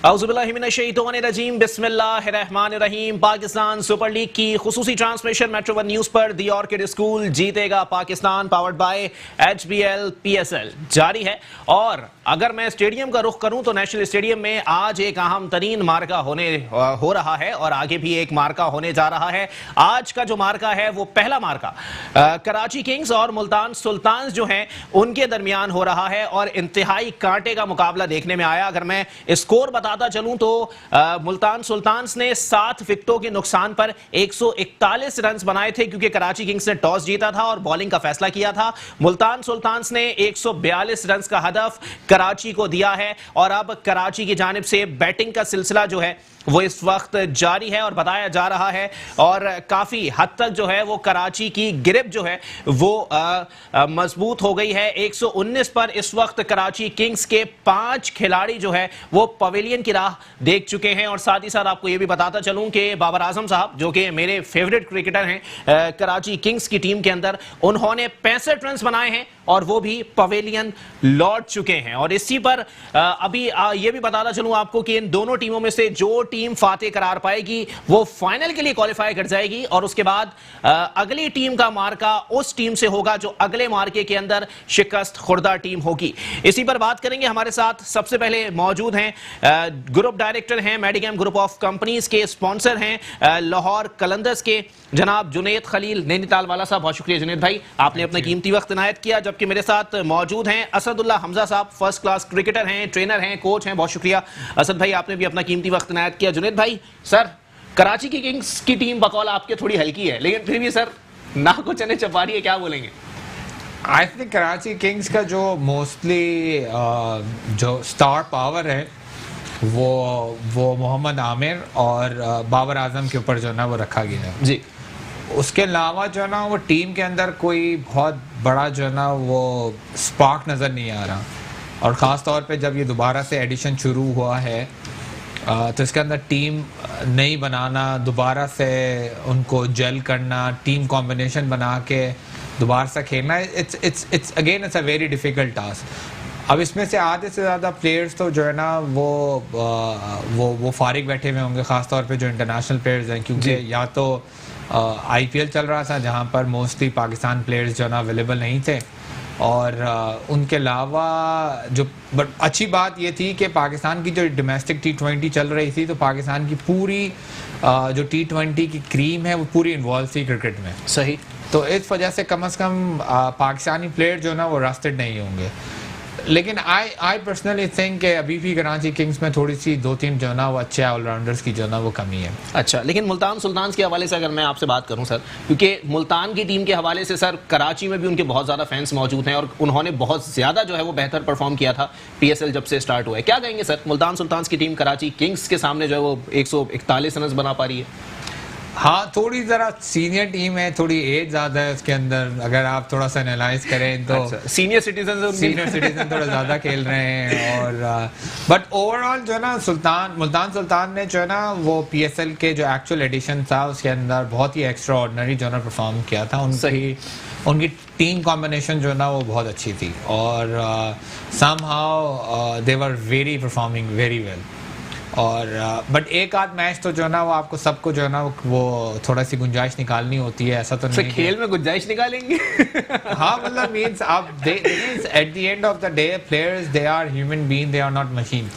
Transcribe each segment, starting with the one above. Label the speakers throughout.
Speaker 1: औज़ुबिल्लाहिमिनश्शैतानिर्रजीम बिस्मिल्लाहिर्रहमानिर्रहीम। Pakistan super league की खुसूसी transmission metro one news पर दी ऑर्किड स्कूल जीतेगा Pakistan powered by HBL PSL जारी है। और अगर मैं स्टेडियम का रुख करूं तो नेशनल स्टेडियम में आज एक अहम तरीन मार्का हो रहा है और आगे भी एक मार्का होने जा रहा है। आज का जो मार्का है वो पहला मार्का कराची किंग्स और मुल्तान सुल्तान्स जो हैं उनके दरमियान हो रहा है और इंतहाई कांटे का मुकाबला देखने में आया। अगर मैं स्कोर बताता चलूं तो मुल्तान सुल्तान्स ने 7 विकेटों के नुकसान पर 141 रन बनाए थे क्योंकि कराची किंग्स ने टॉस जीता था और बॉलिंग का फैसला किया था। मुल्तान सुल्तान्स ने 142 रन का हदफ कराची को दिया है और अब कराची की जानिब से बैटिंग का सिलसिला जो है वो इस वक्त जारी है और बताया जा रहा है और काफी हद तक जो है वो कराची की गिरिप जो है वो मजबूत हो गई है। 119 पर इस वक्त कराची किंग्स के 5 खिलाड़ी जो है वो पवेलियन की राह देख चुके हैं। और साथ ही साथ आपको ये भी बताता चलूं कि बाबर आजम साहब जो कि मेरे फेवरेट क्रिकेटर हैं कराची किंग्स की टीम के अंदर, उन्होंने 65 रन बनाए हैं और वो भी पवेलियन लौट चुके हैं। और इसी पर अभी ये भी बताता चलूं आपको कि इन दोनों टीमों में से जो टीम फातेह करार पाएगी वो फाइनल के लिए क्वालिफाई कर जाएगी और उसके बाद अगली टीम का मार्का उस टीम से होगा जो अगले मार्के के अंदर शिकस्त खुर्दा टीम होगी। इसी पर बात करेंगे। हमारे साथ सबसे पहले मौजूद हैं ग्रुप डायरेक्टर हैं मेडिकैम ग्रुप ऑफ कंपनीज के, स्पॉन्सर हैं लाहौर कलंदर्स के जनाब जुनैद खलील नैनीताल वाला साहब। बहुत शुक्रिया जुनैद भाई, आपने अपना कीमती वक्त इनायत किया। जबकि मेरे साथ मौजूद हैं असदुल्ला हमजा साहब, फर्स्ट क्लास क्रिकेटर हैं, ट्रेनर हैं, कोच हैं। बहुत शुक्रिया असद भाई, आपने भी अपना कीमती वक्त इनायत किया। जुनैद भाई, सर कराची की किंग्स की टीम बकौल आपके थोड़ी हल्की है लेकिन फिर भी सर ना को चने चबा रही है, क्या बोलेंगे?
Speaker 2: आई थिंक कराची किंग्स का जो मोस्टली जो स्टार पावर है वो मोहम्मद आमिर और बाबर आजम के ऊपर जो है ना वो रखा गया है
Speaker 1: जी।
Speaker 2: उसके अलावा जो है ना वो टीम के अंदर कोई बहुत बड़ा जो है ना वो स्पार्क नज़र नहीं आ रहा। और ख़ास तौर पे जब ये दोबारा से एडिशन शुरू हुआ है तो इसके अंदर टीम नई बनाना, दोबारा से उनको जेल करना, टीम कॉम्बिनेशन बना के दोबारा से खेलना, it's a very difficult task. अब इसमें से आधे से ज़्यादा प्लेयर्स तो जो है ना वो फारिग बैठे हुए होंगे, ख़ास तौर पे जो इंटरनेशनल प्लेयर्स हैं, क्योंकि या तो IPL चल रहा था जहाँ पर मोस्टली पाकिस्तान प्लेयर्स जो है ना अवेलेबल नहीं थे और उनके अलावा जो बट अच्छी बात ये थी कि पाकिस्तान की जो डोमेस्टिक T20 चल रही थी तो पाकिस्तान की पूरी जो T20 की क्रीम है वो पूरी इन्वॉल्व थी क्रिकेट में।
Speaker 1: सही।
Speaker 2: तो इस वजह से कम पाकिस्तानी प्लेयर जो है ना वो रस्टेड नहीं होंगे। लेकिन आई पर्सनली थिंक कि अभी भी कराची किंग्स में थोड़ी सी 2-3 जो ना वो अच्छे ऑलराउंडर्स की जो ना वो कमी है।
Speaker 1: अच्छा, लेकिन मुल्तान सुल्तान्स के हवाले से अगर मैं आपसे बात करूं सर, क्योंकि मुल्तान की टीम के हवाले से सर कराची में भी उनके बहुत ज़्यादा फैंस मौजूद हैं और उन्होंने बहुत ज़्यादा जो है वो बेहतर परफॉर्म किया था PSL जब से स्टार्ट हुआ है। क्या कहेंगे सर, मुल्तान सुल्तान्स की टीम कराची किंग्स के सामने जो है वो 141 रन बना पा रही है?
Speaker 2: हाँ, थोड़ी ज़रा सीनियर टीम है, थोड़ी एज ज़्यादा है उसके अंदर। अगर आप थोड़ा सा एनालाइज करें तो
Speaker 1: सीनियर सिटीजन
Speaker 2: थोड़ा ज़्यादा खेल रहे हैं और बट ओवरऑल जो है ना मुल्तान सुल्तान ने जो है ना वो PSL के जो एक्चुअल एडिशन था उसके अंदर बहुत ही एक्स्ट्रा ऑर्डिनरी जो है ना परफॉर्म किया था। उनकी टीम कॉम्बिनेशन जो है ना वो बहुत अच्छी थी और somehow they were very performing very well. और बट एक आध मैच तो जो है ना वो आपको सबको जो है ना वो थोड़ा सी गुंजाइश निकालनी होती है। ऐसा तो नहीं
Speaker 1: खेल में गुंजाइश निकालेंगे।
Speaker 2: हाँ, मतलब मींस आप at the end of the day players they are human being, they are not machine.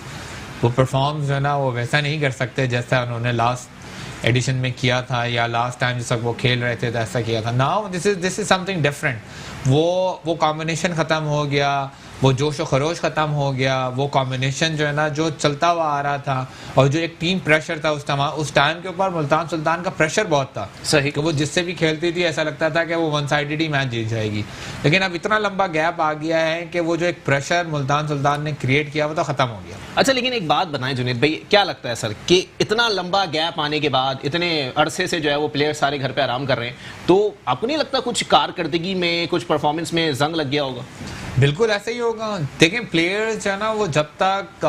Speaker 2: वो परफॉर्म जो है ना वो वैसा नहीं कर सकते जैसा उन्होंने लास्ट एडिशन में किया था या लास्ट टाइम जब वो खेल रहे थे तो ऐसा किया था। Now this is something different. वो कॉम्बिनेशन ख़त्म हो गया, वो जोश व खरोश ख़त्म हो गया, वो कॉम्बिनेशन जो है ना जो चलता हुआ आ रहा था और जो एक टीम प्रेशर था उस टाइम के ऊपर मुल्तान सुल्तान का प्रेशर बहुत था।
Speaker 1: सही
Speaker 2: कि वो जिससे भी खेलती थी ऐसा लगता था कि वो वन साइडेड ही मैच जीत जाएगी। लेकिन अब इतना लंबा गैप आ गया है कि वो जो एक प्रेशर मुल्तान सुल्तान ने क्रिएट किया वो तो ख़त्म हो गया।
Speaker 1: अच्छा, लेकिन एक बात बताएं जुनैद भाई, क्या लगता है सर कि इतना लंबा गैप आने के बाद इतने अरसे से जो है वो प्लेयर सारे घर पे आराम कर रहे हैं, तो आपको नहीं लगता कुछ कारकर्दगी में, कुछ परफॉर्मेंस में जंग लग गया होगा?
Speaker 2: बिल्कुल ऐसा ही होगा। देखिए प्लेयर्स जो है ना वो जब तक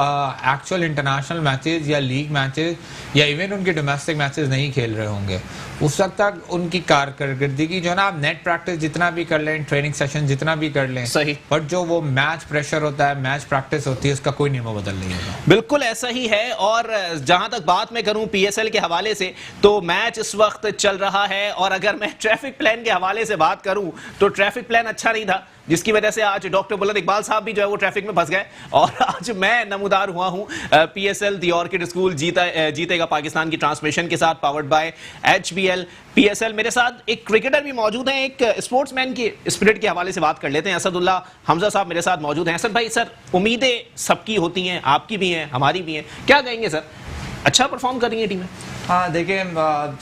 Speaker 2: एक्चुअल इंटरनेशनल मैचेस या लीग मैचेस या इवन उनके डोमेस्टिक मैचेस नहीं खेल रहे होंगे उस वक्त तक उनकी कारकर्दगी जो है ना आप नेट प्रैक्टिस जितना भी कर लें, ट्रेनिंग सेशन जितना भी कर लें,
Speaker 1: सही,
Speaker 2: बट जो वो मैच प्रेशर होता है, मैच प्रैक्टिस होती है, उसका कोई नियम बदल नहीं होगा।
Speaker 1: बिल्कुल ऐसा ही है। और जहां तक बात मैं करूं पीएसएल के हवाले से, तो मैच इस वक्त चल रहा है और अगर मैं ट्रैफिक प्लान के हवाले से बात करूं तो ट्रैफिक प्लान अच्छा नहीं था, जिसकी वजह से आज डॉक्टर बुलंद इकबाल साहब भी जो है वो ट्रैफिक में फंस गए और आज मैं नमूदार हुआ हूं पीएसएल द ऑर्किड स्कूल जीतेगा पाकिस्तान की ट्रांसमिशन के साथ, पावर्ड बाय एचबीएल पीएसएल। मेरे साथ एक क्रिकेटर भी मौजूद हैं, एक स्पोर्ट्समैन की स्पिरिट के हवाले से बात कर लेते हैं। असदुल्ला हमजा साहब मेरे साथ मौजूद हैं। असद भाई, सर उम्मीदें सबकी होती हैं, आपकी भी हैं, हमारी भी हैं, क्या कहेंगे सर, अच्छा परफॉर्म कर रही है टीमें?
Speaker 3: हाँ देखिए,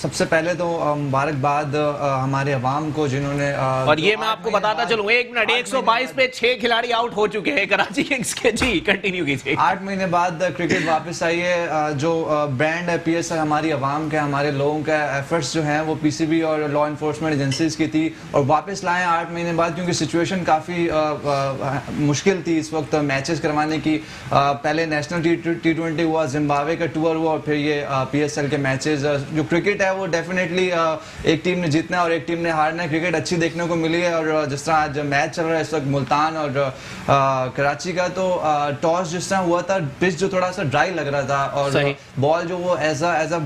Speaker 3: सबसे पहले तो मुबारकबाद हमारे अवाम को जिन्होंने
Speaker 1: और ये मैं आपको बताता चलूं, 1 मिनट 122 पे 6 खिलाड़ी आउट हो चुके हैं कराची किंग्स के। जी कंटिन्यू कीजिए।
Speaker 3: 8 महीने बाद क्रिकेट वापस आई है। जो ब्रांड है पीएसएल हमारी अवाम का, हमारे लोगों का एफर्ट्स जो हैं वो पीसीबी और लॉ इन्फोर्समेंट एजेंसीज की थी और वापस लाए 8 महीने बाद, क्योंकि सिचुएशन काफ़ी मुश्किल थी इस वक्त मैचेस करवाने की। पहले नेशनल T20 हुआ, जिम्बाब्वे का टूर हुआ और फिर ये पीएसएल के मैचेस। जो क्रिकेट है वो डेफिनेटली एक टीम ने जीतना है और एक टीम ने हारना है। क्रिकेट अच्छी देखने को मिली है और जिस तरह आज मैच चल रहा है इस वक्त मुल्तान और कराची का, तो टॉस जिस तरह हुआ था, पिच जो थोड़ा सा ड्राई लग रहा था और बॉल जो वो एज अ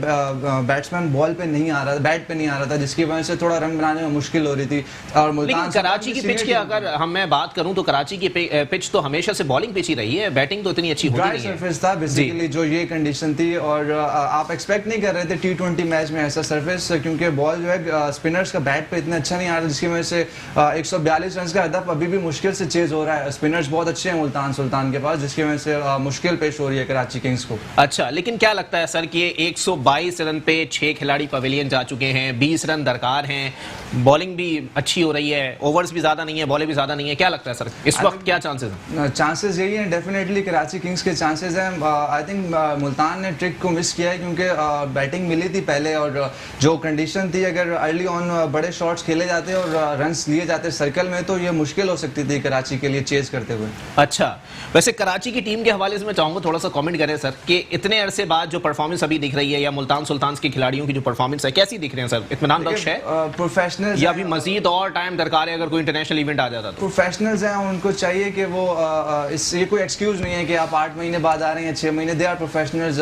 Speaker 3: बैट्समैन बॉल पे नहीं आ रहा था, बैट पे नहीं आ रहा था, जिसकी वजह से थोड़ा रन बनाने में मुश्किल हो रही थी। और मुल्तान
Speaker 1: कराची की पिच की अगर मैं बात करूं तो कराची की पिच तो हमेशा से बॉलिंग पिच ही रही है, बैटिंग तो इतनी अच्छी होती नहीं है।
Speaker 3: ड्राई सरफेस था बेसिकली, जो ये कंडीशन थी और आप एक्सपेक्ट नहीं कर रहे थे T20 मैच में ऐसा सरफेस, क्योंकि बॉल जो है स्पिनर्स का बैट पे इतना अच्छा नहीं आ रहा, जिसकी वजह से 142 रन का हदफ अभी भी मुश्किल से चेज हो रहा है। स्पिनर्स बहुत अच्छे हैं मुल्तान सुल्तान के पास, जिसकी वजह से मुश्किल पेश हो रही है कराची किंग्स को।
Speaker 1: अच्छा, लेकिन क्या लगता है सर कि 122 रन पे 6 खिलाड़ी पवेलियन जा चुके हैं, 20 रन दरकार हैं, बॉलिंग भी अच्छी हो रही है, ओवर्स भी ज्यादा नहीं है, बॉलें भी ज्यादा नहीं है, क्या लगता है सर इस वक्त क्या चांसेस हैं?
Speaker 3: चांसेस यही हैं, डेफिनेटली कराची किंग्स के चांसेस हैं। आई थिंक मुल्तान ने ट्रिक को मिस किया है, क्योंकि बैटिंग मिली थी पहले और जो कंडीशन थी, अगर अर्ली ऑन बड़े शॉट्स खेले जाते और रन्स लिए जाते सर्कल में, तो ये मुश्किल हो सकती थी कराची के लिए चेज करते हुए।
Speaker 1: अच्छा, वैसे कराची की टीम के हवाले से मैं चाहूंगा थोड़ा सा कमेंट करें सर कि इतने अरसे बाद जो परफॉर्मेंस अभी दिख रही है, या मुल्तान सुल्तान के खिलाड़ियों की जो परफॉर्मेंस है, कैसी दिख रहे हैं सर? इत्मीनान बख्श है
Speaker 3: प्रोफेशनल
Speaker 1: या भी मजीद और टाइम दरकार है अगर कोई इंटरनेशनल इवेंट आ जाता? तो
Speaker 3: प्रोफेशनल्स हैं, उनको चाहिए कि वो ये कोई एक्सक्यूज नहीं है कि आप 8 महीने बाद आ रहे हैं, 6 महीने। दे आर प्रोफेशनल्स,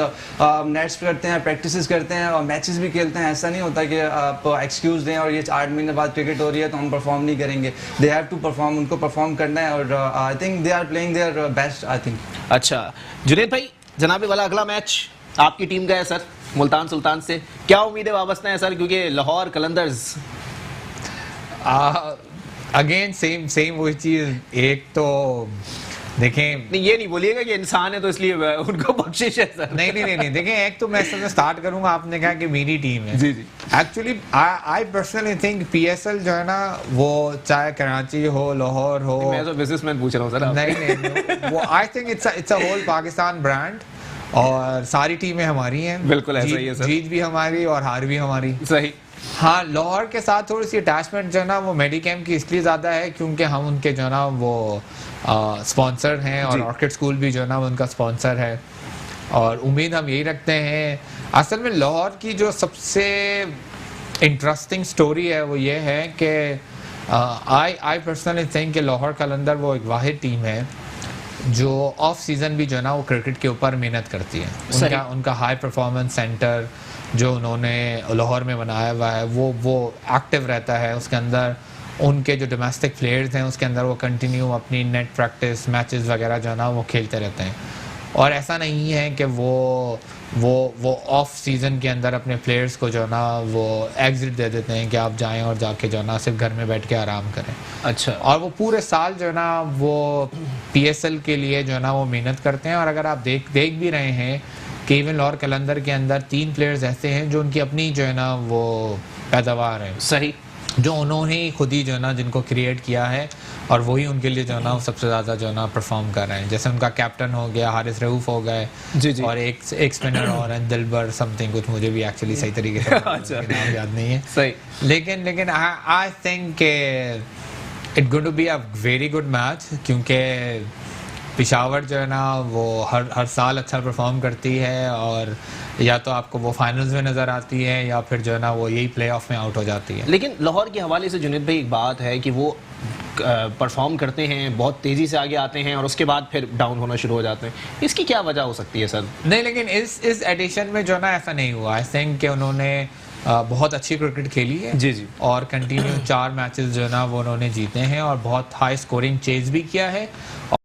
Speaker 3: नेट्स करते हैं, प्रैक्टिसेस करते हैं और मैचेस भी खेलते हैं। ऐसा नहीं होता कि आप एक्सक्यूज दें और ये 8 महीने बाद क्रिकेट हो रही है तो हम परफॉर्म नहीं करेंगे। दे हैव टू परफॉर्म, उनको परफॉर्म करना है और I think they are playing their best, I think.
Speaker 1: अच्छा जुनैद भाई, जनाबे वाला अगला मैच आपकी टीम का है सर मुल्तान सुल्तान से, क्या उम्मीदें वाबस्ता हैं सर? क्योंकि लाहौर कलंदर्स
Speaker 2: अगेन सेम वही चीज। एक तो देखें,
Speaker 1: नहीं ये नहीं बोलिएगा कि इंसान है तो इसलिए उनको बख्शिश है सर।
Speaker 2: नहीं देखें, एक तो मैं स्टार्ट करूंगा, आपने कहा कि मेरी टीम है।
Speaker 1: जी जी,
Speaker 2: actually I personally think PSL जो है ना, वो चाहे कराची हो, लाहौर हो,
Speaker 1: मैं तो बिजनेसमैन पूछ रहा हूं सर।
Speaker 2: नहीं वो I think it's a whole Pakistan brand और सारी टीमें हमारी हैं।
Speaker 1: बिल्कुल ऐसा ही है सर,
Speaker 2: जीत भी हमारी और हार भी हमारी।
Speaker 1: सही।
Speaker 2: हाँ, लाहौर के साथ थोड़ी सी अटैचमेंट जो है ना वो मेडिकेम की इसलिए ज़्यादा है क्योंकि हम उनके जो है ना वो स्पॉन्सर हैं और ऑर्किड स्कूल भी जो है ना उनका स्पॉन्सर है और उम्मीद हम यही रखते हैं। असल में लाहौर की जो सबसे इंटरेस्टिंग स्टोरी है वो ये है कि आई पर्सनली थिंक कि लाहौर कलंदर वो एक वाहिद टीम है जो ऑफ सीज़न भी जो है ना वो क्रिकेट के ऊपर मेहनत करती है। उनका हाई परफॉर्मेंस सेंटर जो उन्होंने लाहौर में बनाया हुआ है वो एक्टिव रहता है। उसके अंदर उनके जो डोमेस्टिक प्लेयर्स हैं उसके अंदर वो कंटिन्यू अपनी नेट प्रैक्टिस मैचेस वगैरह जो है ना वो खेलते रहते हैं और ऐसा नहीं है कि वो ऑफ सीज़न के अंदर अपने प्लेयर्स को जो है ना वो एग्जिट दे देते हैं कि आप जाएं और जाके जो है ना सिर्फ घर में बैठ के आराम करें।
Speaker 1: अच्छा,
Speaker 2: और वो पूरे साल जो है ना वो पीएसएल के लिए जो है ना वो मेहनत करते हैं। और अगर आप देख भी रहे हैं कि इवन लाहौर कलंदर के अंदर 3 प्लेयर्स ऐसे हैं जो उनकी अपनी जो है ना वो पैदावार है,
Speaker 1: सही,
Speaker 2: जो उन्होंने खुद ही जो है ना जिनको क्रिएट किया है और वही उनके लिए जो है ना सबसे ज़्यादा जो है ना परफॉर्म कर रहे हैं। जैसे उनका कैप्टन हो गया हारिस रऊफ हो गए जी। और एक स्पिनर और हैं दिलबर समथिंग, कुछ मुझे भी एक्चुअली सही तरीके से नाम याद नहीं है।
Speaker 1: सही,
Speaker 2: लेकिन I think it going to be a very good match, क्योंकि पेशावर जो है ना वो हर साल अच्छा परफॉर्म करती है, और या तो आपको वो फाइनल्स में नज़र आती है या फिर जो है ना वो यही प्लेऑफ में आउट हो जाती है।
Speaker 1: लेकिन लाहौर के हवाले से जुनैद भाई एक बात है कि वो परफॉर्म करते हैं, बहुत तेज़ी से आगे आते हैं और उसके बाद फिर डाउन होना शुरू हो जाते हैं। इसकी क्या वजह हो सकती है सर?
Speaker 2: नहीं, लेकिन इस एडिशन में जो है ना ऐसा नहीं हुआ। आई थिंक कि उन्होंने बहुत अच्छी क्रिकेट खेली है
Speaker 1: जी जी,
Speaker 2: और कंटिन्यू 4 मैचेस जो है ना वो उन्होंने जीते हैं और बहुत हाई स्कोरिंग चेज भी किया है और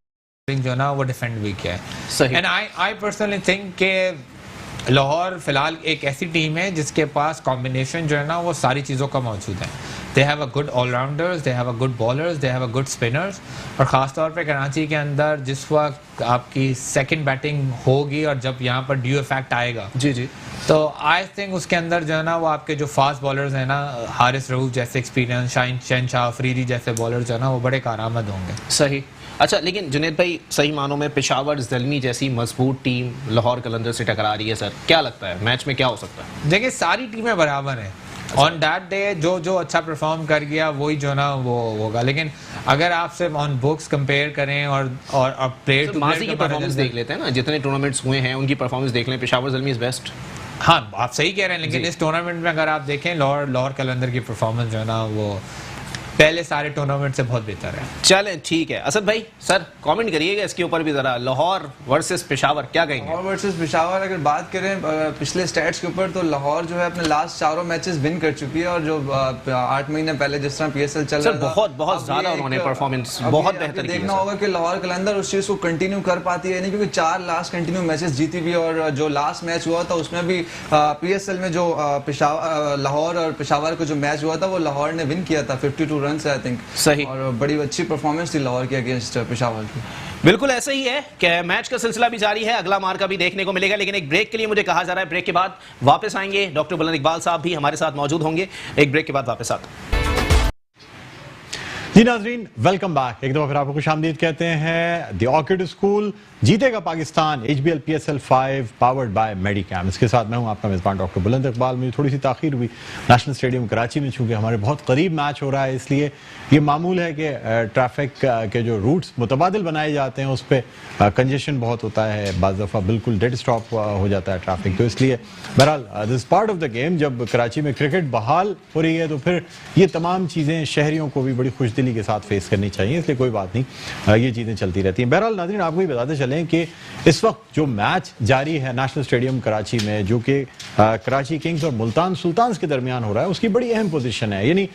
Speaker 2: जो है ना वो डिफेंड भी किया है।
Speaker 1: सही।
Speaker 2: एंड आई पर्सनली थिंक कि लाहौर फिलहाल एक ऐसी टीम है जिसके पास कॉम्बिनेशन जो है ना वो सारी चीज़ों का मौजूद है। They have a good allrounders, they have a good bowlers, they have a good spinners, और ख़ास तौर पे कराची के अंदर जिस वक्त आपकी सेकंड बैटिंग होगी और जब यहाँ पर ड्यू इफेक्ट आएगा
Speaker 1: जी जी,
Speaker 2: तो आई थिंक उसके अंदर जो है ना वो आपके जो फास्ट बॉलर्स हैं ना, हारिस रऊफ जैसे एक्सपीरियंस, शाहीन शहनशाह अफरीदी जैसे बॉलर जो है ना वो बड़े कारआमद होंगे।
Speaker 1: सही। अच्छा, लेकिन जुनैद भाई सही मानों में पेशावर ज़ल्मी जैसी मजबूत टीम लाहौर कलंदर से टकरा रही है सर, क्या लगता है मैच में क्या हो सकता है?
Speaker 2: देखिए सारी टीमें बराबर हैं। ऑन दैट डे जो अच्छा परफॉर्म कर गया वही जो ना वो होगा, लेकिन अगर आप सिर्फ ऑन बुक्स कंपेयर करें और प्लेयर टू
Speaker 1: माजी की परफॉर्मेंस देख लेते हैं ना, जितने टूर्नामेंट्स हुए हैं उनकी परफॉर्मेंस देख लें, पेशावर ज़ल्मी इज बेस्ट।
Speaker 2: हाँ, आप सही कह रहे हैं, लेकिन इस टूर्नामेंट में अगर आप देखें लाहौर कलंदर की परफॉर्मेंस जो है ना वो पहले सारे टूर्नामेंट से बहुत बेहतर है।
Speaker 1: चलें ठीक है, असद भाई सर कमेंट करिएगा इसके ऊपर भी ज़रा, लाहौर वर्सेस पेशावर क्या कहेंगे?
Speaker 3: लाहौर वर्सेस पेशावर अगर बात करें पिछले स्टैट्स के ऊपर, तो लाहौर जो है अपने लास्ट चारों मैचेस विन कर चुकी है, और जो 8 महीने पहले जिस तरह PSL चल रहा था
Speaker 1: बहुत ज़्यादा उन्होंने परफॉर्मेंस बहुत बेहतर
Speaker 3: देखना होगा कि लाहौर कलंदर उस चीज़ को कंटिन्यू कर पाती है नहीं, क्योंकि 4 लास्ट कंटिन्यू मैचेस जीती हुई, और जो लास्ट मैच हुआ था उसमें भी PSL में जो लाहौर और पेशावर का जो मैच हुआ था वो लाहौर ने विन किया था 52 रन से आई थिंक।
Speaker 1: सही।
Speaker 3: और बड़ी अच्छी परफॉर्मेंस थी लाहौर की अगेंस्ट पेशावर की।
Speaker 1: बिल्कुल ऐसा ही है कि मैच का सिलसिला भी जारी है, अगला मार्का भी देखने को मिलेगा, लेकिन एक ब्रेक के लिए मुझे कहा जा रहा है, ब्रेक के बाद वापस आएंगे। डॉक्टर बुलंद इकबाल साहब भी हमारे साथ मौजूद होंगे, एक ब्रेक के बाद वापस आते हैं।
Speaker 4: जी नाजरीन, वेलकम बैक। एक दफा फिर आपको खुशामदीद कहते हैं। द ऑर्किड स्कूल जीतेगा Pakistan, HBL PSL 5 powered by Medicam. इसके साथ मैं हूं आपका मेज़बान डॉक्टर बुलंद इकबाल। मुझे थोड़ी सी ताखीर हुई नेशनल स्टेडियम कराची में, चूंकि हमारे बहुत करीब मैच हो रहा है, इसलिए ये मामूल है कि ट्रैफिक के जो रूट्स मुतबादिल बनाए जाते हैं उस पर कंजेशन बहुत होता है, बाज़ दफ़ा बिल्कुल डेड स्टॉप हो जाता है ट्रैफिक, तो इसलिए बहरहाल this part of the game. जब कराची में क्रिकेट बहाल हो रही है तो फिर ये तमाम चीज़ें शहरियों को भी बड़ी खुशदिली के साथ फेस करनी चाहिए, इसलिए कोई बात नहीं, ये चीज़ें चलती रहती हैं। बहरहाल नाज़रीन, आपको भी बताते चलें कि इस वक्त जो मैच जारी है नेशनल स्टेडियम कराची में, जो कि कराची किंग्स और मुल्तान सुल्तान्स के दरमियान हो रहा है, उसकी बड़ी अहम पोजीशन है। यानी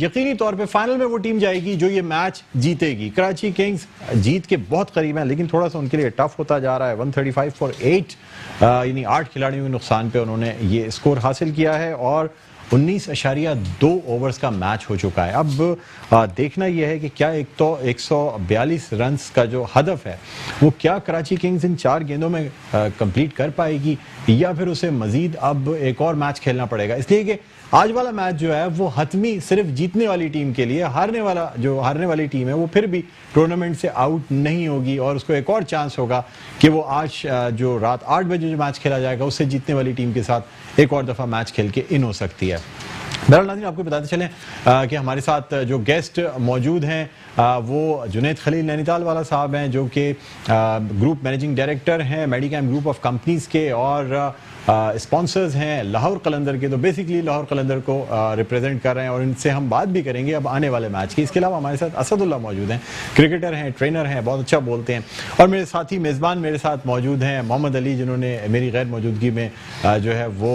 Speaker 4: यकीनी तौर पे फाइनल में वो टीम जाएगी जो ये मैच जीतेगी। कराची किंग्स जीत के बहुत करीब है, लेकिन थोड़ा सा उनके लिए टफ होता जा रहा है। 135 फॉर 8 यानी 8 खिलाड़ियों के नुकसान पे उन्होंने ये स्कोर हासिल किया है और 19.2 ओवर्स का मैच हो चुका है। अब देखना यह है कि क्या एक तो 142 रन्स का जो हदफ है वो क्या कराची किंग्स इन 4 गेंदों में कंप्लीट कर पाएगी, या फिर उसे मजीद अब एक और मैच खेलना पड़ेगा। इसलिए कि आज वाला मैच जो है वो हतमी सिर्फ जीतने वाली टीम के लिए, हारने वाली टीम है वो फिर भी टूर्नामेंट से आउट नहीं होगी और उसको एक और चांस होगा कि वो आज जो रात 8 बजे जो मैच खेला जाएगा उससे जीतने वाली टीम के साथ एक और दफ़ा मैच खेल के इन हो सकती है। बहरहाल नाज़रीन, आपको बताते चलें कि हमारे साथ जो गेस्ट मौजूद हैं वो जुनैद खलील नैनीताल वाला साहब हैं, जो कि ग्रुप मैनेजिंग डायरेक्टर हैं मेडिकैम ग्रुप ऑफ कंपनीज़ के और स्पॉन्सर्स हैं लाहौर कलंदर के। तो बेसिकली लाहौर कलंदर को रिप्रेजेंट कर रहे हैं और इनसे हम बात भी करेंगे अब आने वाले मैच की। इसके अलावा हमारे साथ असदुल्ला मौजूद हैं, क्रिकेटर हैं, ट्रेनर हैं, बहुत अच्छा बोलते हैं। और मेरे साथी मेज़बान मेरे साथ मौजूद हैं मोहम्मद अली, जिन्होंने मेरी गैर मौजूदगी में जो है वो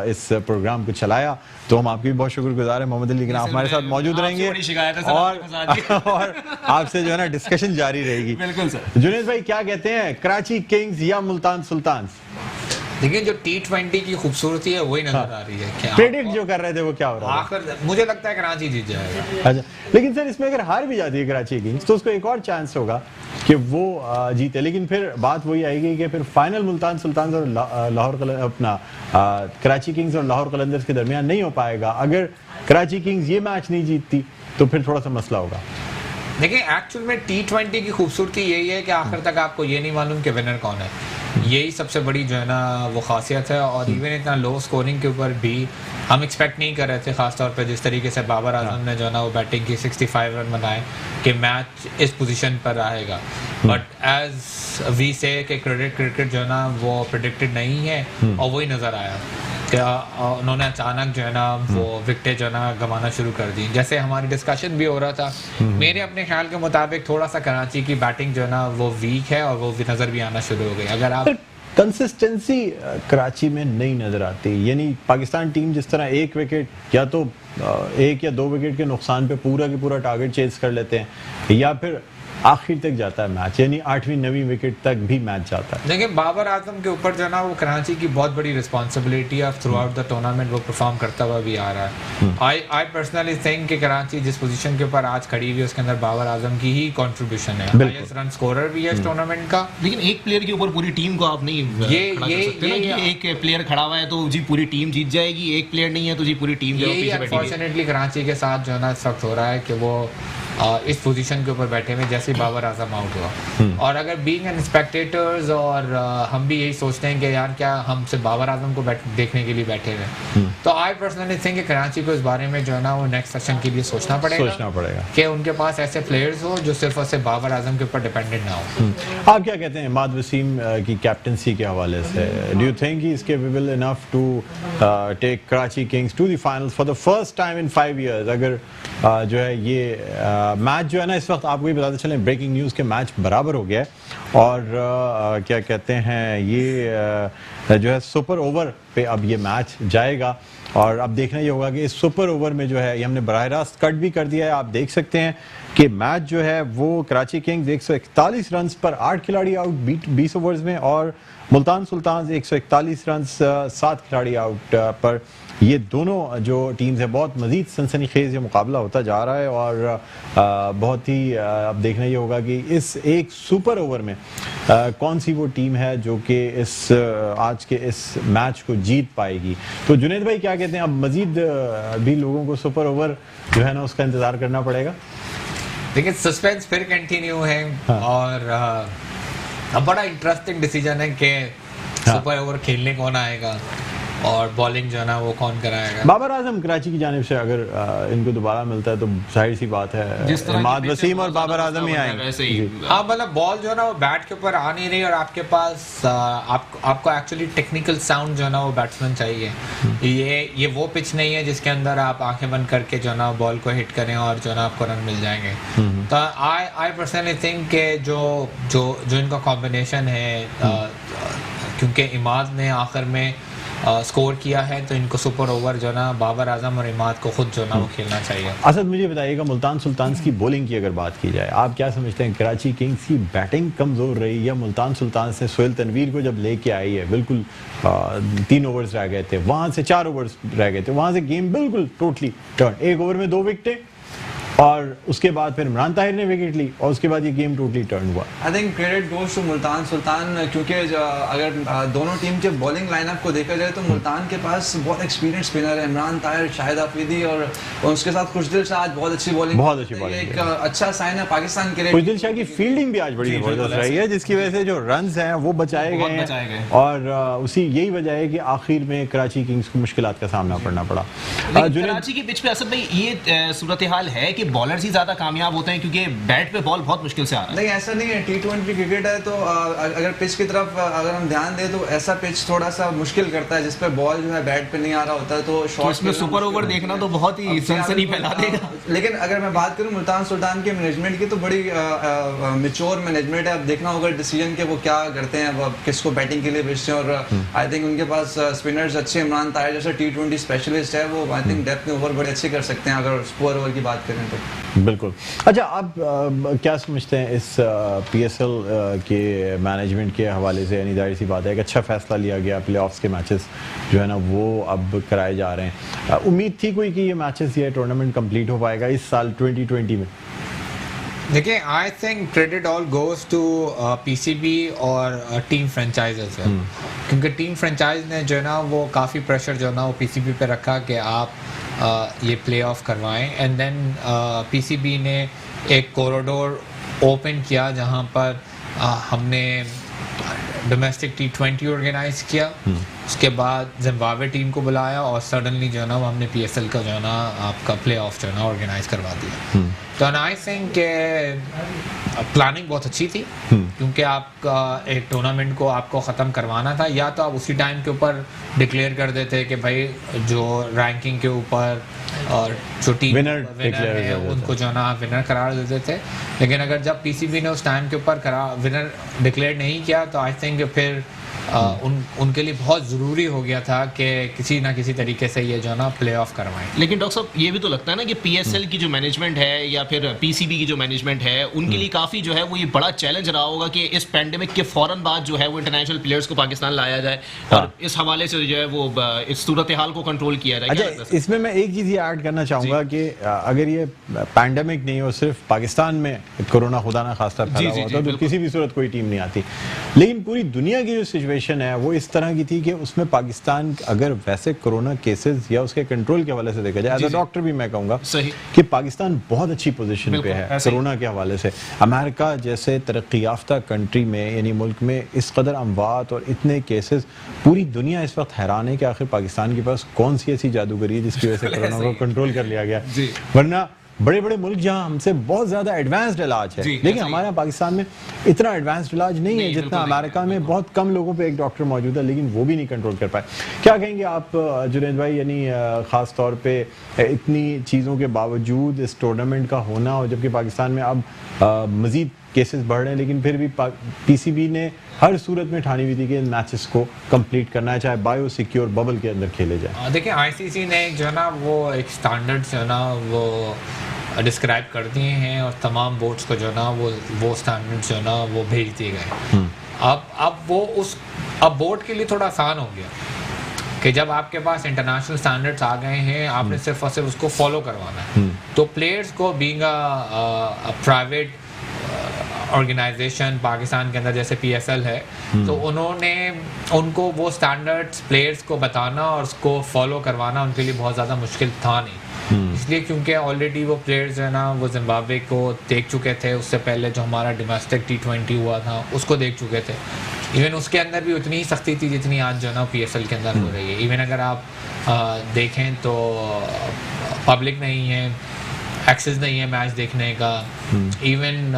Speaker 4: इस प्रोग्राम को चलाया। तो हम आपकी भी बहुत शुक्रगुजार हैं मोहम्मद अली, लेकिन आप हमारे साथ मौजूद रहेंगे और आपसे जो है ना डिस्कशन जारी रहेगी।
Speaker 1: बिल्कुल सर।
Speaker 4: जुनैद भाई, क्या कहते हैं, कराची किंग्स या मुल्तान सुल्तान्स?
Speaker 2: देखिए, जो T20 की खूबसूरती है वही नजर आ रही है। क्या
Speaker 4: प्रेडिक्ट जो कर रहे थे वो क्या हो रहा है?
Speaker 2: आखिर मुझे लगता है कराची जीत जाएगा।
Speaker 4: अच्छा, लेकिन सर इसमें अगर हार भी जाती है कराची किंग्स तो उसको एक और चांस होगा कि वो जीते, लेकिन फिर बात वही आएगी कि फिर फाइनल मुल्तान सुल्तान और कराची किंग्स और लाहौर कलंदर्स के दरमियान नहीं हो पाएगा। अगर कराची किंग्स ये मैच नहीं जीतती तो फिर थोड़ा सा मसला होगा।
Speaker 2: देखिए, एक्चुअल में T20 की खूबसूरती यही है कि आखिर तक आपको ये नहीं मालूम कि विनर कौन है। यही सबसे बड़ी जो है ना वो खासियत है। और इवन इतना लो स्कोरिंग के ऊपर भी हम एक्सपेक्ट नहीं कर रहे थे, खासतौर पे जिस तरीके से बाबर आजम ने जो है ना वो बैटिंग की 65 रन बनाए कि मैच इस पोजीशन पर रहेगा। बट एज वी से कि क्रिकेट जो है ना वो प्रेडिक्टेड नहीं है और वही नज़र आया कि उन्होंने अचानक जो है ना वो विकेटें जो है ना गंवाना शुरू कर दी। जैसे हमारी डिस्कशन भी हो रहा था, मेरे अपने ख्याल के मुताबिक थोड़ा सा कराची की बैटिंग जो है ना वो वीक है और वो भी नज़र भी आना शुरू हो गई। अगर आप
Speaker 4: कंसिस्टेंसी कराची में नहीं नजर आती, यानी पाकिस्तान टीम जिस तरह एक विकेट या तो 1 या 2 विकेट के नुकसान पे पूरा के पूरा टारगेट चेज कर लेते हैं या फिर आखिर तक जाता है मैच, यानी 8वीं 9वीं विकेट तक भी मैच जाता है।
Speaker 2: देखिए बाबर आजम के ऊपर जो है ना वो कराची की बहुत बड़ी रिस्पॉन्सिबिलिटी है, थ्रू आउट द टूर्नामेंट वो परफॉर्म करता हुआ भी आ रहा है। आई पर्सनली थिंक कि कराची जिस पोजीशन के ऊपर आज खड़ी हुई है उसके अंदर बाबर आजम की ही कंट्रीब्यूशन है, हाईएस्ट रन स्कोरर भी है इस टूर्नामेंट का।
Speaker 1: लेकिन एक प्लेयर के ऊपर पूरी टीम को आप नहीं खड़ा कर सकते ना कि एक प्लेयर खड़ा हुआ है तो जी पूरी टीम जीत जाएगी, एक प्लेयर नहीं है तो जी पूरी टीम जो है पीछे बैठी है।
Speaker 2: अनफॉर्चुनेटली कराची के साथ जो है ना इस वक्त हो रहा है कि वो इस पोजीशन के ऊपर बैठे हुए जैसे बाबर आजम आउट हुआ। और अगर बीइंग एन स्पेक्टेटर्स और हम भी यही सोचते हैं कि यार क्या हम सिर्फ बाबर आजम को देखने के लिए बैठे हुए, तो आई पर्सनली थिंक कराची को इस बारे में जो है ना वो नेक्स्ट सेशन के लिए सोचना पड़ेगा कि उनके पास ऐसे प्लेयर्स हो जो सिर्फ और सिर्फ बाबर आजम के ऊपर डिपेंडेंट ना हो।
Speaker 4: आप क्या कहते हैं इमाद वसीम की कैप्टनसी के हवाले से? Do you think he is capable enough to take Karachi kings to the finals for the first time in 5 years? अगर जो है ये मैच जो है ना इस वक्त आपको भी बताते चलें, ब्रेकिंग न्यूज़ के मैच बराबर हो गया है और क्या कहते हैं ये जो है सुपर ओवर पे अब ये मैच जाएगा और अब देखना ये होगा कि इस सुपर ओवर में जो है ये हमने बराह रास्त कट भी कर दिया है। आप देख सकते हैं कि मैच जो है वो कराची किंग्स 141 रन पर 8 खिलाड़ी आउट 20 ओवर्स में और मुल्तान सुल्तान 141 रन 7 खिलाड़ी आउट पर। ये दोनों जो टीम्स हैं बहुत मज़ीद सनसनीखेज़ ये मुकाबला होता जा रहा है और बहुत ही अब देखना ये होगा कि इस एक सुपर ओवर में कौन सी वो टीम है जो कि इस आज के इस मैच को जीत पाएगी। तो जुनैद भाई क्या कहते हैं, अब मज़ीद भी लोगों को सुपर ओवर जो है ना उसका इंतज़ार करना पड़ेगा?
Speaker 2: देखिए सस्पेंस फिर कंटिन्यू है। हाँ। और अब बड़ा इंटरेस्टिंग डिसीजन है कि सुपर ओवर खेलने कौन आएगा और बॉलिंग जो है ना वो कौन कराएगा।
Speaker 4: बाबर आजम कराची की जानिब से अगर इनको दोबारा मिलता है तो जाहिर सी बात है इमाद वसीम और बाबर आजम ही आएंगे।
Speaker 2: हाँ मतलब बॉल जो है ना वो बैट के ऊपर आ नहीं रही और आपके पास आपको एक्चुअली टेक्निकल साउंड जो है ना वो बैट्समैन चाहिए। ये वो पिच नहीं है जिसके अंदर आप आंखें बंद करके जो है ना बॉल को हिट करें और जो है ना आपको रन मिल जाएंगे। तो आई पर्सनली थिंक के जो इनका कॉम्बिनेशन है, क्योंकि इमाद ने आखिर में स्कोर किया है तो इनको सुपर ओवर जो ना बाबर आजम और इमाद को खुद जो ना वो खेलना चाहिए।
Speaker 4: असद मुझे बताइएगा मुल्तान सुल्तान्स की बॉलिंग की अगर बात की जाए, आप क्या समझते हैं कराची किंग्स की बैटिंग कमज़ोर रही या मुल्तान सुल्तान्स ने सोहेल तनवीर को जब लेके आई है बिल्कुल 3 ओवर्स रह गए थे, वहाँ से 4 ओवर्स रह गए थे, वहाँ से गेम बिल्कुल टोटली टर्न, 1 ओवर में 2 विकेटें और उसके बाद फिर इमरान ताहिर ने विकेट ली और उसके बाद ये गेम टोटली टर्न हुआ।
Speaker 3: I think credit goes to Multan Sultan, क्योंकि अगर दोनों टीम के बॉलिंग लाइनअप को देखा जाए तो मुल्तान के पास बहुत एक्सपीरियंस स्पिनर है, इमरान ताहिर, शाहिद आफरीदी और उसके साथ खुशदिल शाह आज बहुत अच्छी बॉलिंग एक अच्छा साइन है पाकिस्तान के लिए।
Speaker 4: खुशदिल शाह की फील्डिंग भी आज बड़ी जबरदस्त रही है जिसकी वजह से जो रन हैं वो बचाए गए हैं और उसी यही वजह है कि आखिर में कराची किंग्स को मुश्किलात का सामना करना पड़ा।
Speaker 1: कराची की पिच पे असद भाई ये सूरत हाल है कि बॉलर्स ही ज्यादा कामयाब होते हैं क्योंकि बैट पे बॉल बहुत मुश्किल से आ रहा है।
Speaker 3: नहीं ऐसा नहीं है, T20 क्रिकेट है तो अगर पिच की तरफ अगर हम ध्यान दें तो ऐसा पिच थोड़ा सा मुश्किल करता है जिस पे बॉल जो है बैट पे नहीं आ रहा होता है, तो शॉट
Speaker 1: में सुपर ओवर देखना तो बहुत ही सनसनी फैला देगा।
Speaker 3: लेकिन अगर मैं बात करूं मुल्तान सुल्तान के मैनेजमेंट की तो बड़ी मैच्योर मैनेजमेंट है। अब देखना होगा डिसीजन के वो क्या करते हैं, वो किसको बैटिंग के लिए भेजते हैं और आई थिंक उनके पास स्पिनर्स अच्छे, इमरान ताहिर जैसा T20 स्पेशलिस्ट है, वो आई थिंक डेप्थ में ओवर बड़े अच्छे कर सकते हैं अगर सुपर ओवर की बात करें तो।
Speaker 4: बिल्कुल। अच्छा आप क्या समझते हैं इस PSL के मैनेजमेंट के हवाले से? यानी जाहिर सी बात है एक अच्छा फैसला लिया गया, प्लेऑफ्स के मैचेस जो है ना वो अब कराए जा रहे हैं। उम्मीद थी कोई कि ये मैचेस ये टूर्नामेंट कंप्लीट हो पाएगा इस साल 2020 में?
Speaker 2: देखिए I think credit all goes to PCB और टीम फ्रेंचाइजेस है, क्योंकि टीम फ्रेंचाइज ने जो है ना वो काफ़ी प्रेशर जो है ना वो PCB पे रखा कि आप ये प्ले ऑफ करवाएं एंड देन PCB ने एक कॉरिडोर ओपन किया जहां पर हमने डोमेस्टिक T20 ऑर्गेनाइज किया, उसके बाद जिम्बाब्वे टीम को बुलाया और सडनली जो है ना वो हमने PSL का जो है ना आपका प्ले ऑफ जो है ना ऑर्गेनाइज करवा दिया। तो आई थिंक प्लानिंग बहुत अच्छी थी, क्योंकि आपका एक टूर्नामेंट को आपको ख़त्म करवाना था, या तो आप उसी टाइम के ऊपर डिक्लेयर कर देते कि भाई जो रैंकिंग के ऊपर और जो टीम विनर है उनको जो ना विनर करार देते थे। लेकिन अगर जब PCB ने उस टाइम के ऊपर विनर डिक्लेयर नहीं किया तो आई थिंक फिर उनके लिए बहुत ज़रूरी हो गया था कि किसी ना किसी तरीके से ये जो ना प्ले ऑफ करवाएं।
Speaker 1: लेकिन डॉक्टर साहब ये भी तो लगता है ना कि PSL की जो मैनेजमेंट है या फिर PCB की जो मैनेजमेंट है उनके लिए काफ़ी जो है वो ये बड़ा चैलेंज रहा होगा कि इस पैंडेमिक के फौरन बाद जो है वो इंटरनेशनल प्लेयर्स को पाकिस्तान लाया जाए और इस हवाले से जो है वो इस सूरत हाल को कंट्रोल किया जाए।
Speaker 4: अच्छा, इसमें मैं एक चीज़ ये ऐड करना चाहूँगा कि अगर ये पैंडेमिक नहीं हो, सिर्फ पाकिस्तान में कोरोना खुदा ना खास्ता फैला हुआ होता तो किसी भी सूरत कोई टीम नहीं आती, लेकिन पूरी दुनिया की जो सिचुएशन है वो इस तरह की थी कि उसमें पाकिस्तान अगर वैसे कोरोना केसेस या उसके कंट्रोल के हवाले से देखा जाए, एज अ डॉक्टर भी मैं कहूँगा कि पाकिस्तान बहुत अच्छी पोजीशन पे है कोरोना के हवाले से। अमेरिका जैसे तरक्की याफ्ता कंट्री में यानी मुल्क में इस कदर अमवात और इतने केसेस, पूरी दुनिया इस वक्त हैरान है कि आखिर पाकिस्तान के पास कौन सी ऐसी जादूगरी है जिसकी वजह से कोरोना को कंट्रोल कर लिया गया, वरना बड़े बड़े मुल्क जहां हमसे बहुत ज्यादा एडवांस्ड इलाज है, लेकिन हमारे पाकिस्तान में इतना एडवांस्ड इलाज नहीं है जितना अमेरिका में। बहुत कम लोगों पे एक डॉक्टर मौजूद है, लेकिन वो भी नहीं कंट्रोल कर पाए। क्या कहेंगे आप जुनैद भाई, यानी ख़ास तौर पे इतनी चीज़ों के बावजूद इस टूर्नामेंट का होना, और जबकि पाकिस्तान में अब मज़ीद केसेस बढ़ रहे हैं, लेकिन फिर भी PCB ने हर सूरत में ठानी हुई थी कि इन मैचेस को कंप्लीट करना है, चाहे बायो सिक्योर बबल के अंदर खेले जाए।
Speaker 2: देखिए ICC ने जो है ना वो एक स्टैंडर्ड जो है ना वो डिस्क्राइब कर दिए हैं और तमाम बोर्ड्स को जो है ना वो स्टैंडर्ड जो है ना वो भेज दिए गए। अब बोर्ड के लिए थोड़ा आसान हो गया कि जब आपके पास इंटरनेशनल स्टैंडर्ड्स आ गए हैं, आपने सिर्फ और सिर्फ उसको फॉलो करवाना है। तो प्लेयर्स को being a private organization Pakistan के अंदर जैसे PSL है, तो उनको वो स्टैंडर्ड्स प्लेयर्स को बताना और उसको फॉलो करवाना उनके लिए बहुत ज़्यादा मुश्किल था नहीं, इसलिए क्योंकि ऑलरेडी वो प्लेयर्स जो है ना वो जिम्बाब्वे को देख चुके थे, उससे पहले जो हमारा डोमेस्टिक T20 हुआ था उसको देख चुके थे। इवन उसके अंदर भी उतनी ही सख्ती थी जितनी आज जो है ना PSL के अंदर हो रही है। इवन अगर आप देखें तो पब्लिक नहीं है, एक्सेस नहीं है मैच देखने का। इवन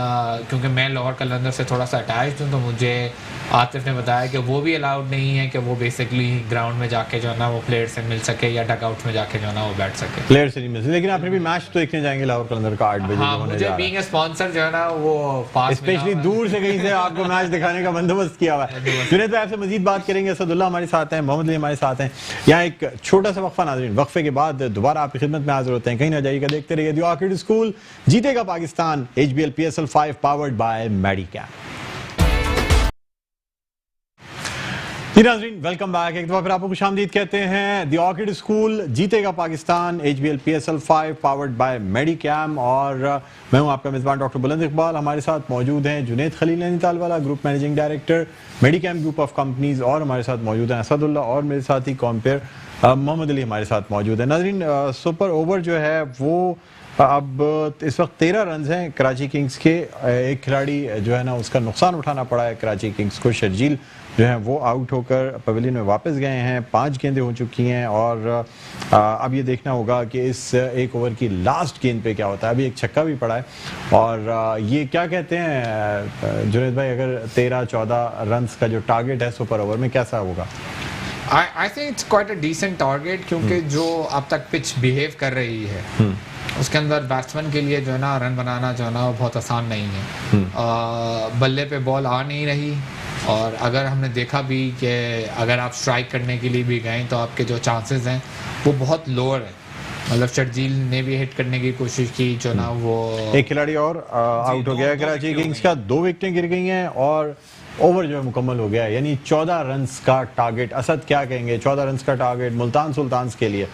Speaker 2: क्योंकि मैं लाहौर कलंदर से थोड़ा सा अटैच हूँ, तो मुझे आतिफ ने बताया कि वो भी अलाउड नहीं है कि वो बेसिकली ग्राउंड में जाके जो है ना वो प्लेयर से मिल सके या डगआउट में जाके जो है ना वो बैठ सके।
Speaker 4: प्लेयर से नहीं मिल सके, लेकिन आपने भी मैच तो देखने जाएंगे लाहौर कलंदर का 8 बजे।
Speaker 2: हाँ, मुझे बीइंग अ स्पॉन्सर जो है ना वो पास
Speaker 4: स्पेशली दूर से कहीं से आपको मैच दिखाने का बंदोबस्त किया हुआ है। जुनैद भाई आपसे मजीद बात करेंगे, असदुल्लाह हमारे साथ हैं, मोहम्मद अली हमारे साथ हैं। यहाँ एक छोटा सा वक्फा नाज़रीन, वक्फे के बाद दोबारा आपकी खिदमत में हाजिर होते हैं, कहीं ना जाइएगा, देखते रहिए द ऑर्किड स्कूल। जीतेगा Pakistan, HBL PSL 5 powered by Medicam. जी नाज़रीन, वेलकम बैक। एक दफ़ा फिर आपको खुशामदीद कहते हैं। द ऑर्किड स्कूल जीतेगा Pakistan, HBL PSL 5 powered by Medicam. और मैं हूं आपका मेज़बान डॉक्टर बुलंद इकबाल। हमारे साथ मौजूद हैं जुनैद खलील नैनीताल वाला, group managing director मेडिकैम group of companies, और हमारे साथ मौजूद हैं असदुल्लाह, और मेरे साथ ही कॉम्पेयर मोहम्मद अली हमारे साथ मौजूद है। नाज़रीन, सुपर ओवर जो है वो अब इस वक्त 13 रन हैं कराची किंग्स के। एक खिलाड़ी जो है ना उसका नुकसान उठाना पड़ा है कराची किंग्स को। शर्जील जो है वो आउट होकर पवेलियन में वापस गए हैं। 5 गेंदें हो चुकी हैं और अब ये देखना होगा कि इस एक ओवर की लास्ट गेंद पे क्या होता है। अभी एक छक्का भी पड़ा है। और ये क्या कहते हैं जुनैद भाई, अगर 13-14 रन का जो टारगेट है सुपर ओवर में, कैसा होगा?
Speaker 2: I think it's quite a decent target, क्योंकि जो अब तक पिच बिहेव कर रही है उसके अंदर बैट्समैन के लिए जो है ना रन बनाना जो है ना बहुत आसान नहीं है। बल्ले पे बॉल आ नहीं रही, और अगर हमने देखा भी कि अगर आप स्ट्राइक करने के लिए भी गए तो आपके जो चांसेस हैं वो बहुत लोअर है। मतलब शर्जील ने भी हिट करने की कोशिश की जो ना वो
Speaker 4: एक खिलाड़ी और आउट हो गया कराची किंग्स का। 2 विकेटें गिर गई हैं और ओवर जो है मुकम्मल हो गया है, यानी 14 रन्स का टारगेट। असद क्या कहेंगे, 14 रन्स का टारगेट मुल्तान सुल्तान्स के लिए?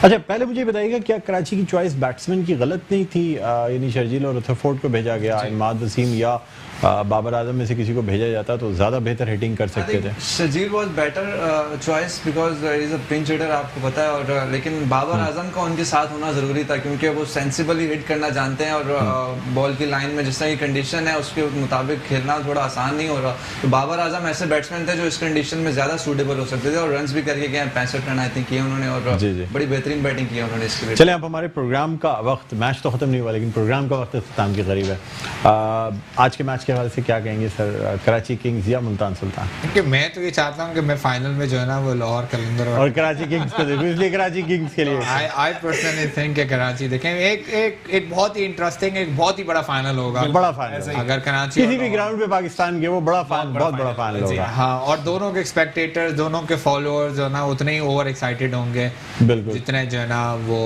Speaker 4: अच्छा, पहले मुझे बताइएगा, क्या कराची की चॉइस बैट्समैन की गलत नहीं थी? यानी शर्जील और रथरफोर्ड को भेजा गया, इमाद वसीम या बाबर आजम में से किसी को भेजा जाता तो ज़्यादा बेहतर हिटिंग कर सकते थे।
Speaker 3: Sharjeel was better choice because is a pinch hitter, आपको पता है। और लेकिन बाबर आजम का उनके साथ होना ज़रूरी था, क्योंकि वो सेंसिबली हिट करना जानते हैं और बॉल की लाइन में जिस तरह की कंडीशन है उसके मुताबिक खेलना थोड़ा आसान नहीं हो रहा। तो बाबर आजम ऐसे बैट्समैन थे जो इस कंडीशन में ज़्यादा सूटेबल हो सकते थे और रन्स भी करके गए, 65 रन आई थिंक किए उन्होंने और
Speaker 4: जी, जी।
Speaker 3: बड़ी बेहतरीन बैटिंग की उन्होंने इसके लिए।
Speaker 4: चले अब हमारे प्रोग्राम का वक्त, मैच तो खत्म नहीं हुआ लेकिन प्रोग्राम का वक्त इख्तिताम के करीब है। आज के मैच के हवाले से क्या कहेंगे सर, कराची किंग्स या मुल्तान सुल्तान?
Speaker 2: क्योंकि मैं तो ये चाहता हूँ कि मैं फाइनल में जो है ना वो लाहौर कलंदर
Speaker 4: और कराची किंग्स को देखो, इसलिए कराची किंग्स के लिए
Speaker 2: आई पर्सनली थिंक कि कराची देखें, एक बहुत ही इंटरेस्टिंग, एक बहुत ही बड़ा फाइनल होगा।
Speaker 4: बड़ा फाइनल
Speaker 2: अगर कराची
Speaker 4: किसी भी ग्राउंड पे पाकिस्तान के वो बहुत बड़ा फाइनल होगा।
Speaker 2: हाँ, और दोनों के स्पेक्टेटर्स, दोनों के फॉलोअर्स जो है ना उतने ही ओवर एक्साइटेड होंगे
Speaker 4: बिल्कुल,
Speaker 2: जितने जो है ना वो।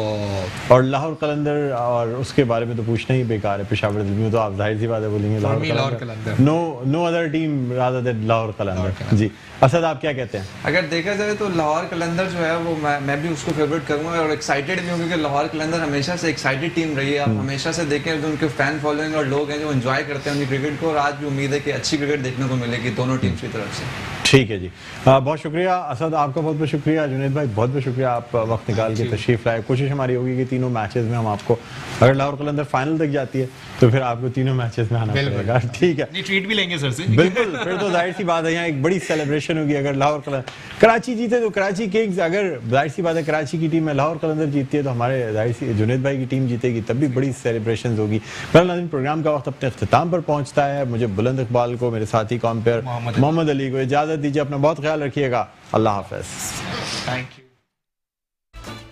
Speaker 4: और लाहौर कलंदर और उसके बारे में तो पूछना ही बेकार है, पेशावर दिल्ली में तो आप जाहिर सी बात है बोलेंगे
Speaker 2: Lahore Qalandar.
Speaker 4: No other team rather than Lahore Qalandar. जी असद, आप क्या कहते हैं?
Speaker 3: अगर देखा जाए तो लाहौर कलंदर जो है वो मैं भी उसको फेवरेट करूंगा और एक्साइटेड भी हूँ क्योंकि लाहौर कलंदर हमेशा से एक्साइटेड टीम रही है। आप हमेशा से देखें जो उनके फैन फॉलोइंग और लोग हैं जो एंजॉय करते हैं उनकी क्रिकेट को, और आज भी उम्मीद है कि अच्छी क्रिकेट देखने को मिलेगी दोनों टीम्स की तरफ से।
Speaker 4: ठीक है जी, बहुत शुक्रिया असद, आपका बहुत बहुत शुक्रिया। जुनैद भाई बहुत बहुत शुक्रिया, आप वक्त निकाल के तशरीफ लाए। कोशिश हमारी होगी कि तीनों मैचेस में हम आपको, अगर लाहौर कलंदर फाइनल तक जाती है तो फिर आपको तीनों मैचेस में आना पड़ेगा। ठीक है,
Speaker 1: ट्रीट भी लेंगे सर से।
Speaker 4: बिल्कुल, फिर तो जाहिर सी बात है यहाँ एक बड़ी सेलिब्रेशन होगी। अगर लाहौर कराची जीते तो कराची किंग्स, अगर जाहिर सी बात है कराची की टीम में लाहौर कलंदर जीतती है तो हमारे जाहिर सी जुनैद भाई की टीम जीतेगी, तब भी बड़ी सेलिब्रेशन होगी। फिलहाल प्रोग्राम का वक्त अपने अख्तिताम पर पहुंचता है। मुझे बुलंद इकबाल को, मेरे साथी कॉम्पेयर मोहम्मद अली को इजाजत दीजिए। अपना बहुत ख्याल रखिएगा। अल्लाह हाफिज।
Speaker 2: Thank you.